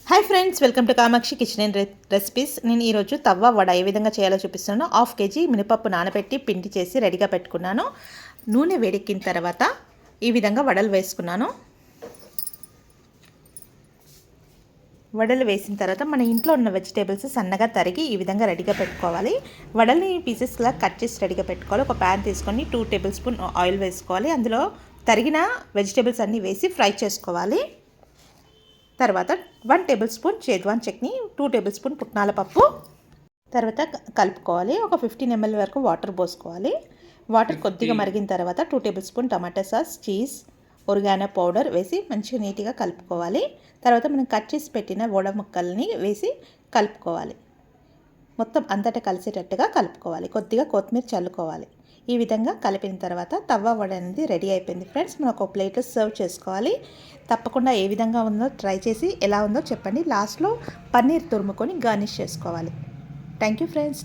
Hi friends, welcome to Kamakshi kitchen and recipes. నేను ఈరోజు తవ్వ వడ ఏ విధంగా చేయాలో చూపిస్తున్నాను. 1/2 kg మినపప్పు నానబెట్టి పిండి చేసి రెడీగా పెట్టుకున్నాను. నూనె వేడెక్కిన తర్వాత ఈ విధంగా వడలు వేసుకున్నాను. వడలు వేసిన తర్వాత మన ఇంట్లో ఉన్న వెజిటేబుల్స్ సన్నగా తరిగి ఈ విధంగా రెడీగా పెట్టుకోవాలి. వడల్ని పీసెస్లా కట్ చేసి రెడీగా పెట్టుకోవాలి. ఒక ప్యాన్ తీసుకొని 2 టేబుల్ స్పూన్ ఆయిల్ వేసుకోవాలి. అందులో తరిగిన వెజిటేబుల్స్ అన్నీ వేసి ఫ్రై చేసుకోవాలి. తర్వాత 1 table spoon Schezwan chutney, 2 table spoon పుట్నాల పప్పు, తర్వాత కలుపుకోవాలి. ఒక 15 ml వరకు వాటర్ పోసుకోవాలి. వాటర్ కొద్దిగా మరిగిన తర్వాత 2 టేబుల్ స్పూన్ టమాటా సాస్, చీజ్, ఒరిగానో పౌడర్ వేసి మంచిగా నీట్గా కలుపుకోవాలి. తర్వాత మనం కట్ చేసి పెట్టిన వడ ముక్కల్ని వేసి కలుపుకోవాలి. మొత్తం అంతటా కలిసేటట్టుగా కలుపుకోవాలి. కొద్దిగా కొత్తిమీర చల్లుకోవాలి. ఈ విధంగా కలిపిన తర్వాత తవ్వ వడ అనేది రెడీ అయిపోయింది ఫ్రెండ్స్. మనం ఒక ప్లేట్లో సర్వ్ చేసుకోవాలి. తప్పకుండా ఏ విధంగా ఉందో ట్రై చేసి ఎలా ఉందో చెప్పండి. లాస్ట్లో పన్నీర్ తురుముకొని గార్నిష్ చేసుకోవాలి. Thank you friends.